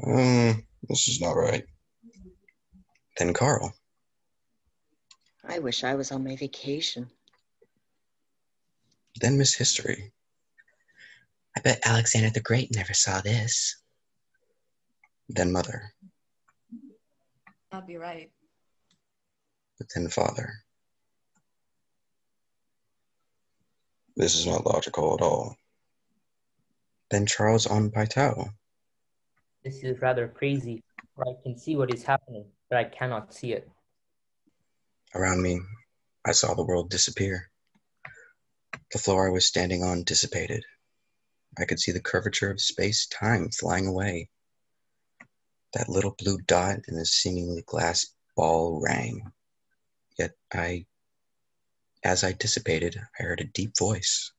This is not right. Then Carl. I wish I was on my vacation. Then Miss History. I bet Alexander the Great never saw this. Then Mother. I'll be right. But then Father. This is not logical at all. Then Charles on Paitao. This is rather crazy, for I can see what is happening, but I cannot see it. Around me, I saw the world disappear. The floor I was standing on dissipated. I could see the curvature of space-time flying away. That little blue dot in the seemingly glass ball rang. Yet as I dissipated, I heard a deep voice.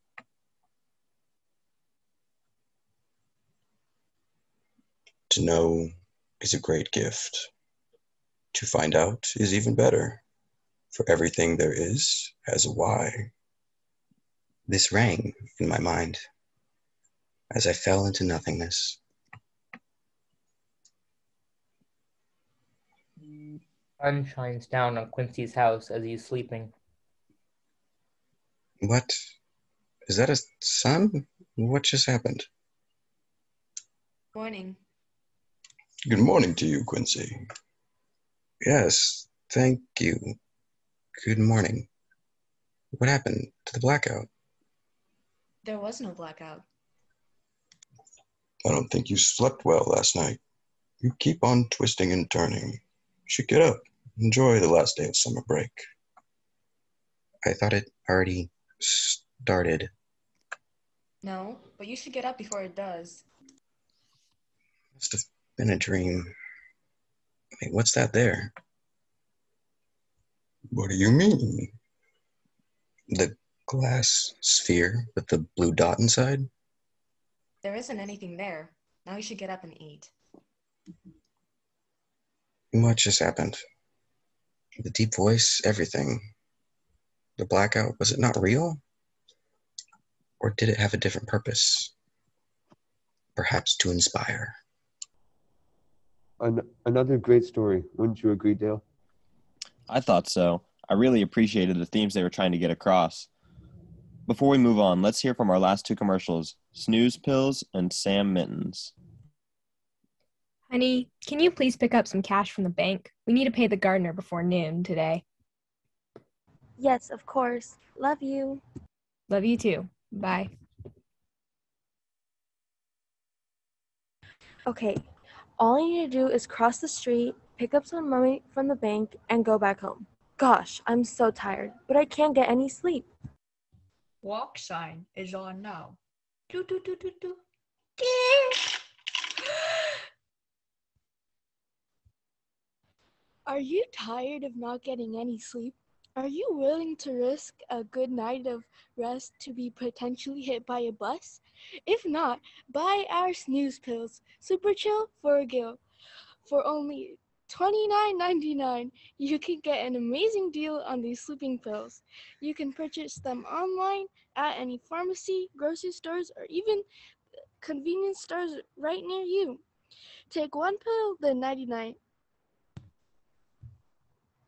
To know is a great gift. To find out is even better. For everything there is has a why. This rang in my mind as I fell into nothingness. Sun shines down on Quincy's house as he's sleeping. What? Is that a sun? What just happened? Morning. Good morning to you, Quincy. Yes, thank you. Good morning. What happened to the blackout? There was no blackout. I don't think you slept well last night. You keep on twisting and turning. You should get up. Enjoy the last day of summer break. I thought it already started. No, but you should get up before it does. Must have been a dream. Wait, what's that there? What do you mean? The glass sphere with the blue dot inside? There isn't anything there. Now you should get up and eat. What just happened? The deep voice, everything. The blackout, was it not real? Or did it have a different purpose? Perhaps to inspire. Another great story. Wouldn't you agree, Dale? I thought so. I really appreciated the themes they were trying to get across. Before we move on, let's hear from our last two commercials, Snooze Pills and Sam Mittens. Honey, can you please pick up some cash from the bank? We need to pay the gardener before noon today. Yes, of course. Love you. Love you too. Bye. Okay, all you need to do is cross the street, pick up some money from the bank, and go back home. Gosh, I'm so tired, but I can't get any sleep. Walk sign is on now. Do, do, do, do, do. Are you tired of not getting any sleep? Are you willing to risk a good night of rest to be potentially hit by a bus? If not, buy our snooze pills, Super Chill for a Gill. For only $29.99, you can get an amazing deal on these sleeping pills. You can purchase them online at any pharmacy, grocery stores, or even convenience stores right near you. Take one pill, then 99.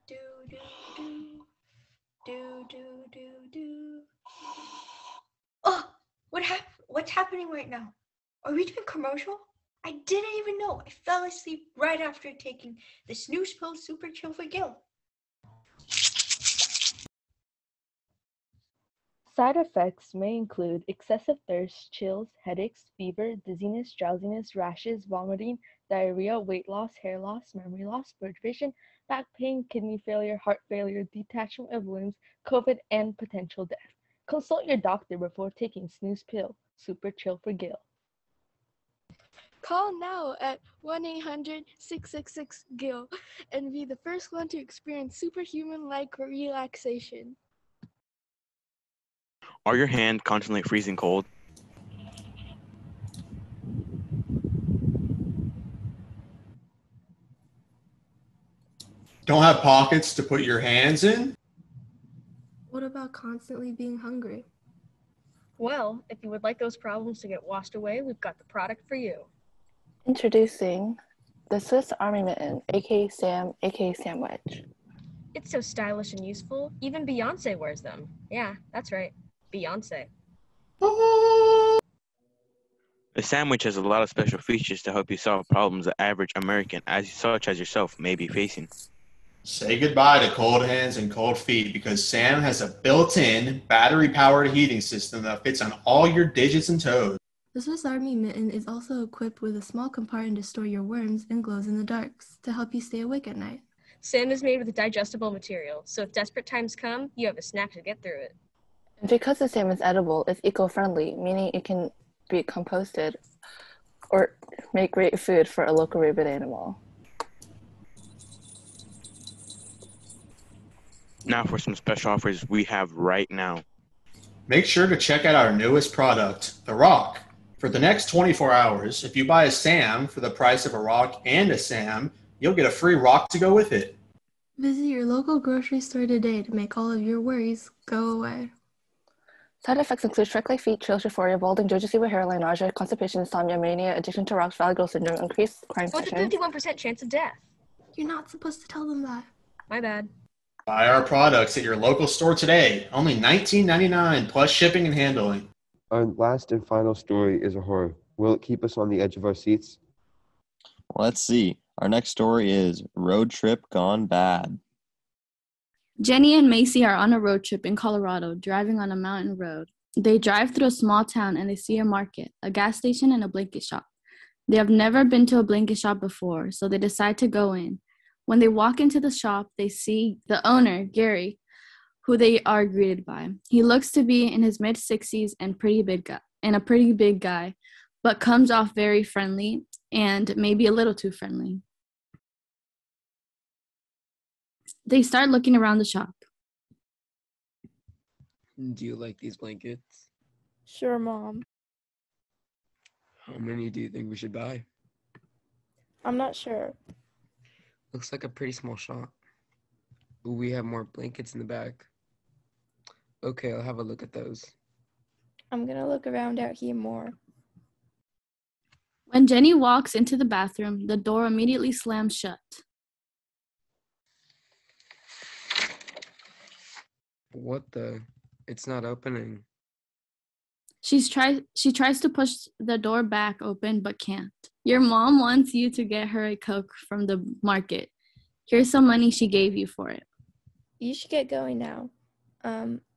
Do, do, do. Do, do, do, do. Oh, what's happening right now? Are we doing commercial? I didn't even know. I fell asleep right after taking the snooze pill Super Chill for Gil. Side effects may include excessive thirst, chills, headaches, fever, dizziness, drowsiness, rashes, vomiting, diarrhea, weight loss, hair loss, memory loss, blurred vision, back pain, kidney failure, heart failure, detachment of limbs, COVID, and potential death. Consult your doctor before taking snooze pill, Super Chill for Gil. Call now at 1-800-666-GIL and be the first one to experience superhuman-like relaxation. Are your hands constantly freezing cold? Don't have pockets to put your hands in? What about constantly being hungry? Well, if you would like those problems to get washed away, we've got the product for you. Introducing the Swiss Army Mitten, aka Sam, aka Sandwich. It's so stylish and useful, even Beyonce wears them. Yeah, that's right, Beyonce. The sandwich has a lot of special features to help you solve problems the average American, such as yourself, may be facing. Say goodbye to cold hands and cold feet because Sam has a built-in battery-powered heating system that fits on all your digits and toes. The Swiss Army Mitten is also equipped with a small compartment to store your worms and glows in the darks to help you stay awake at night. Sam is made with a digestible material, so if desperate times come, you have a snack to get through it. And because the Sam is edible, it's eco-friendly, meaning it can be composted or make great food for a local rabid animal. Now for some special offers we have right now. Make sure to check out our newest product, the Rock. For the next 24 hours, if you buy a Sam for the price of a Rock and a Sam, you'll get a free Rock to go with it. Visit your local grocery store today to make all of your worries go away. Side effects include shrek-like feet, chills, euphoria, balding, Jojo fever, hairline, nausea, constipation, insomnia, mania, addiction to rocks, valley girl syndrome, increased crime What's a sessions. 51% chance of death? You're not supposed to tell them that. My bad. Buy our products at your local store today. Only $19.99 plus shipping and handling. Our last and final story is a horror. Will it keep us on the edge of our seats? Let's see. Our next story is Road Trip Gone Bad. Jenny and Macy are on a road trip in Colorado, driving on a mountain road. They drive through a small town and they see a market, a gas station, and a blanket shop. They have never been to a blanket shop before, so they decide to go in. When they walk into the shop, they see the owner, Gary, who they are greeted by. He looks to be in his mid-60s and a pretty big guy, but comes off very friendly and maybe a little too friendly. They start looking around the shop. Do you like these blankets? Sure, Mom. How many do you think we should buy? I'm not sure. Looks like a pretty small shop. But we have more blankets in the back. Okay, I'll have a look at those. I'm gonna look around out here more. When Jenny walks into the bathroom, the door immediately slams shut. What the? It's not opening. She tries to push the door back open, but can't. Your mom wants you to get her a Coke from the market. Here's some money she gave you for it. You should get going now.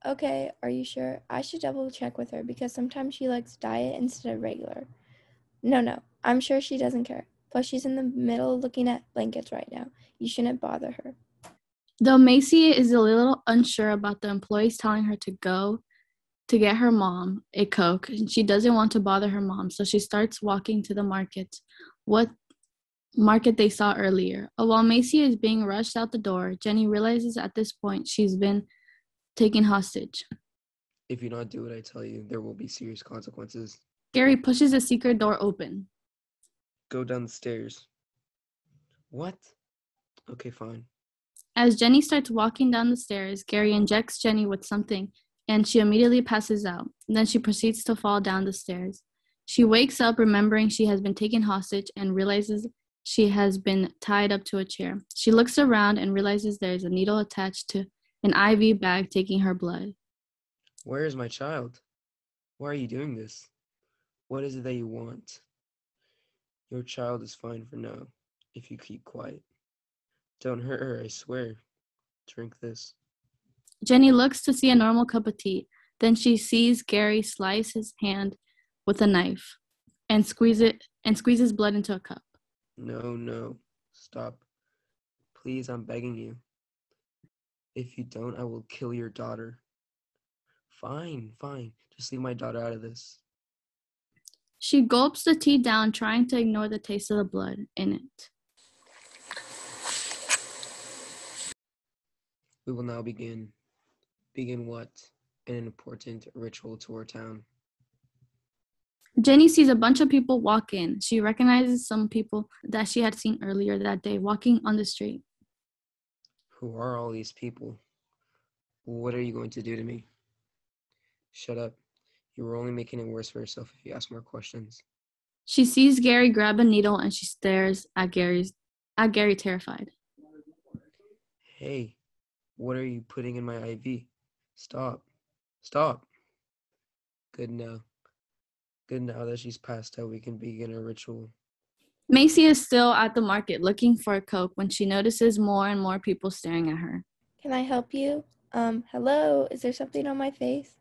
Okay, are you sure? I should double check with her because sometimes she likes diet instead of regular. No, I'm sure she doesn't care. Plus, she's in the middle looking at blankets right now. You shouldn't bother her. Though Macy is a little unsure about the employees telling her to go, to get her mom a Coke. She doesn't want to bother her mom, so she starts walking to the market they saw earlier. While Macy is being rushed out the door, Jenny realizes at this point she's been taken hostage. If you don't do what I tell you, there will be serious consequences. Gary pushes the secret door open. Go down the stairs. What? Okay, fine. As Jenny starts walking down the stairs, Gary injects Jenny with something, and she immediately passes out. Then she proceeds to fall down the stairs. She wakes up remembering she has been taken hostage and realizes she has been tied up to a chair. She looks around and realizes there is a needle attached to an IV bag taking her blood. Where is my child? Why are you doing this? What is it that you want? Your child is fine for now, if you keep quiet. Don't hurt her, I swear. Drink this. Jenny looks to see a normal cup of tea. Then she sees Gary slice his hand with a knife and squeezes blood into a cup. No. Stop. Please, I'm begging you. If you don't, I will kill your daughter. Fine. Just leave my daughter out of this. She gulps the tea down, trying to ignore the taste of the blood in it. We will now begin. Begin what? An important ritual to our town. Jenny sees a bunch of people walk in. She recognizes some people that she had seen earlier that day walking on the street. Who are all these people? What are you going to do to me? Shut up. You are only making it worse for yourself if you ask more questions. She sees Gary grab a needle and she stares at Gary terrified. Hey, what are you putting in my IV? Stop. Good now that she's passed out, we can begin our ritual. Macy is still at the market looking for a Coke when she notices more and more people staring at her. Can I help you? Hello, is there something on my face?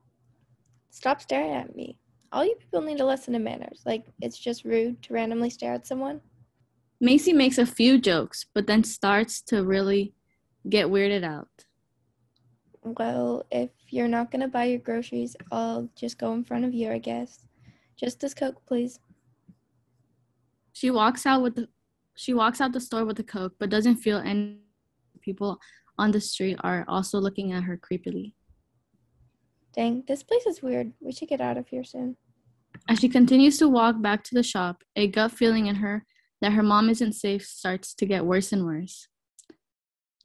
Stop staring at me. All you people need a lesson in manners. Like, it's just rude to randomly stare at someone. Macy makes a few jokes, but then starts to really get weirded out. Well, if you're not going to buy your groceries, I'll just go in front of you, I guess. Just this Coke, please. She walks out the store with the Coke, but doesn't feel any people on the street are also looking at her creepily. Dang, this place is weird. We should get out of here soon. As she continues to walk back to the shop, a gut feeling in her that her mom isn't safe starts to get worse and worse.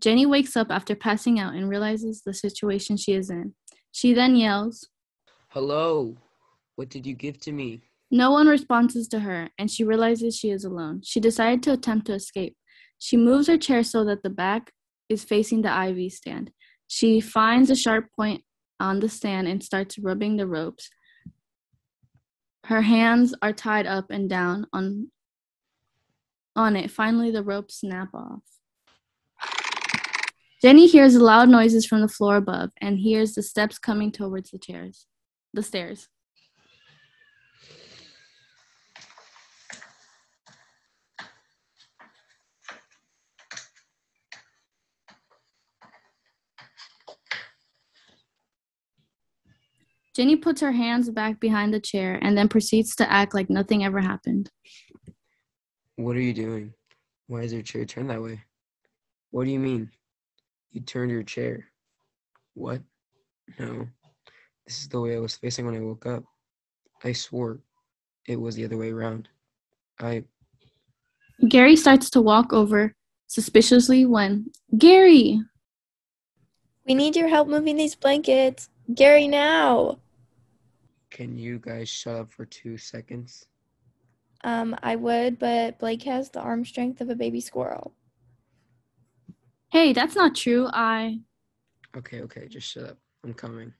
Jenny wakes up after passing out and realizes the situation she is in. She then yells, Hello, what did you give to me? No one responds to her, and she realizes she is alone. She decided to attempt to escape. She moves her chair so that the back is facing the IV stand. She finds a sharp point on the stand and starts rubbing the ropes. Her hands are tied up and down on it. Finally, the ropes snap off. Jenny hears loud noises from the floor above and hears the steps coming towards the stairs. Jenny puts her hands back behind the chair and then proceeds to act like nothing ever happened. What are you doing? Why is your chair turned that way? What do you mean? You turned your chair. What? No. This is the way I was facing when I woke up. I swore it was the other way around. Gary starts to walk over suspiciously when, Gary! We need your help moving these blankets. Gary, now! Can you guys shut up for 2 seconds? I would, but Blake has the arm strength of a baby squirrel. Hey, that's not true. Okay, just shut up. I'm coming.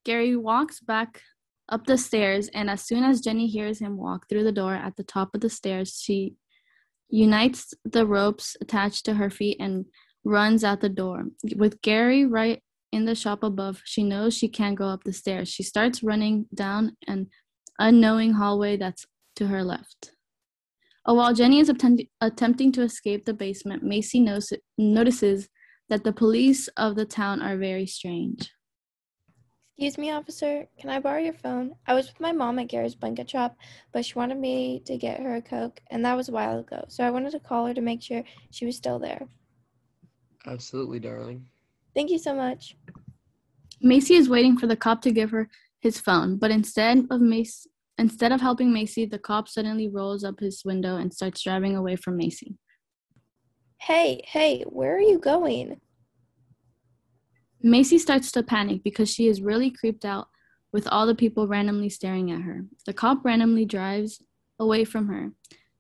Gary walks back up the stairs, and as soon as Jenny hears him walk through the door at the top of the stairs, she unites the ropes attached to her feet and runs out the door. With Gary right in the shop above, she knows she can't go up the stairs. She starts running down an unknowing hallway that's to her left. While Jenny is attempting to escape the basement, Macy notices that the police of the town are very strange. Excuse me, officer. Can I borrow your phone? I was with my mom at Gary's blanket shop, but she wanted me to get her a Coke, and that was a while ago. So I wanted to call her to make sure she was still there. Absolutely, darling. Thank you so much. Macy is waiting for the cop to give her his phone, but instead of helping Macy, the cop suddenly rolls up his window and starts driving away from Macy. Hey, where are you going? Macy starts to panic because she is really creeped out with all the people randomly staring at her. The cop randomly drives away from her,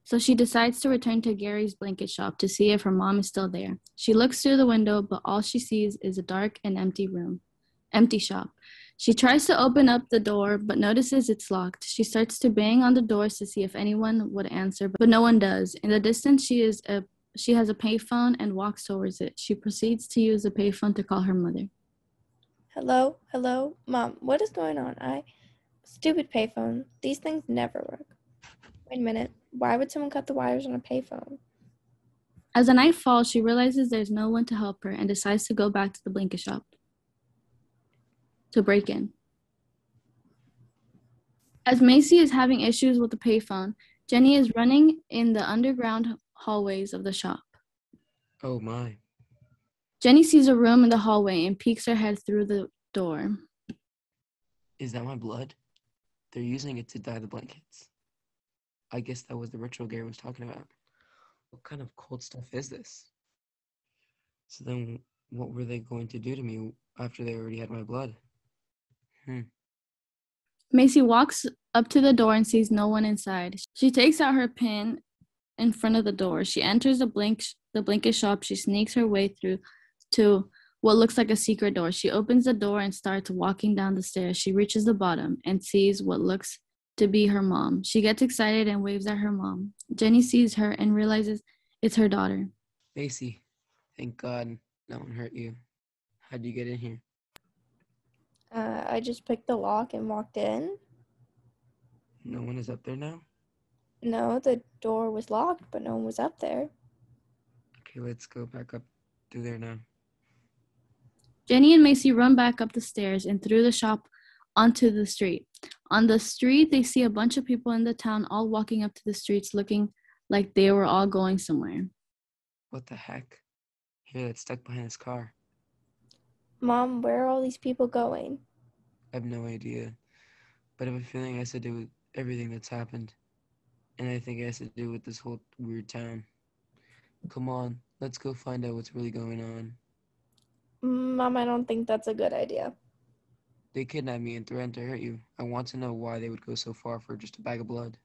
so she decides to return to Gary's blanket shop to see if her mom is still there. She looks through the window, but all she sees is a dark and empty shop. She tries to open up the door, but notices it's locked. She starts to bang on the doors to see if anyone would answer, but no one does. In the distance, she has a payphone and walks towards it. She proceeds to use the payphone to call her mother. Hello? Mom, what is going on? Stupid payphone. These things never work. Wait a minute. Why would someone cut the wires on a payphone? As the night falls, she realizes there's no one to help her and decides to go back to the blanket shop to break in. As Macy is having issues with the payphone, Jenny is running in the underground hallways of the shop. Oh my. Jenny sees a room in the hallway and peeks her head through the door. Is that my blood? They're using it to dye the blankets. I guess that was the ritual Gary was talking about. What kind of cold stuff is this? So then what were they going to do to me after they already had my blood? Macy walks up to the door and sees no one inside. She takes out her pin in front of the door. She enters the blanket shop. She sneaks her way through to what looks like a secret door. She opens the door and starts walking down the stairs. She reaches the bottom and sees what looks to be her mom. She gets excited and waves at her mom. Jenny sees her and realizes it's her daughter. Macy, thank God no one hurt you. How'd you get in here? I just picked the lock and walked in. No one is up there now? No, the door was locked, but no one was up there. Okay, let's go back up through there now. Jenny and Macy run back up the stairs and through the shop onto the street. On the street, they see a bunch of people in the town all walking up to the streets looking like they were all going somewhere. What the heck? Here, that's stuck behind this car. Mom, where are all these people going? I have no idea, but I have a feeling it has to do with everything that's happened. And I think it has to do with this whole weird town. Come on, let's go find out what's really going on. Mom, I don't think that's a good idea. They kidnapped me and threatened to hurt you. I want to know why they would go so far for just a bag of blood.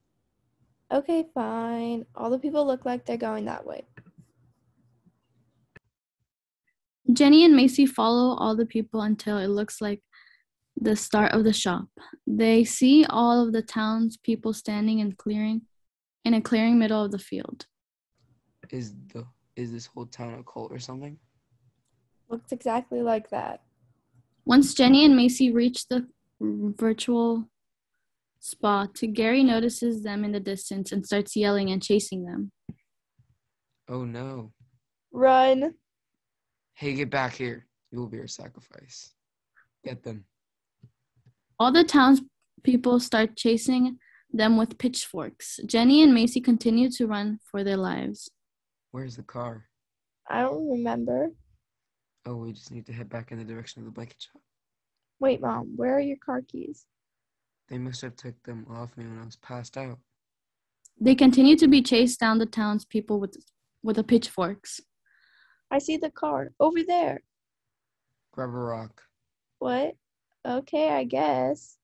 Okay, fine. All the people look like they're going that way. Jenny and Macy follow all the people until it looks like the start of the shop. They see all of the town's people standing in a clearing middle of the field. Is this whole town a cult or something? Looks exactly like that. Once Jenny and Macy reach the virtual spot, Gary notices them in the distance and starts yelling and chasing them. Oh no. Run. Hey, get back here. You will be our sacrifice. Get them. All the townspeople start chasing them with pitchforks. Jenny and Macy continue to run for their lives. Where's the car? I don't remember. Oh, we just need to head back in the direction of the blanket shop. Wait, Mom, where are your car keys? They must have took them off me when I was passed out. They continue to be chased down the townspeople with the pitchforks. I see the car over there. Grab a rock. What? Okay, I guess.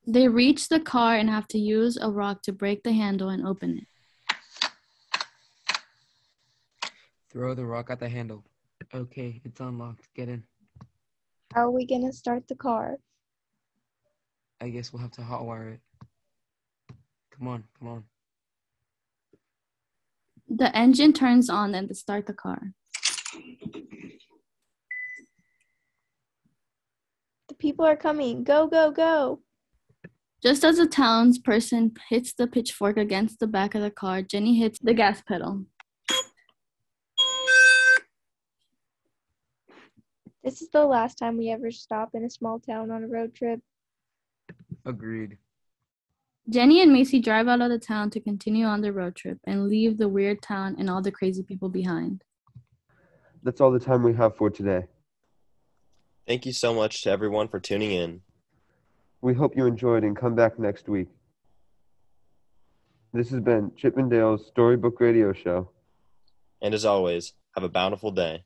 They reach the car and have to use a rock to break the handle and open it. Throw the rock at the handle. Okay, it's unlocked. Get in. How are we gonna start the car? I guess we'll have to hotwire it. Come on. The engine turns on and they start the car. The people are coming. Go, go, go. Just as the townsperson hits the pitchfork against the back of the car, Jenny hits the gas pedal. This is the last time we ever stop in a small town on a road trip. Agreed. Jenny and Macy drive out of the town to continue on their road trip and leave the weird town and all the crazy people behind. That's all the time we have for today. Thank you so much to everyone for tuning in. We hope you enjoyed and come back next week. This has been Chip and Dale's Storybook Radio Show. And as always, have a bountiful day.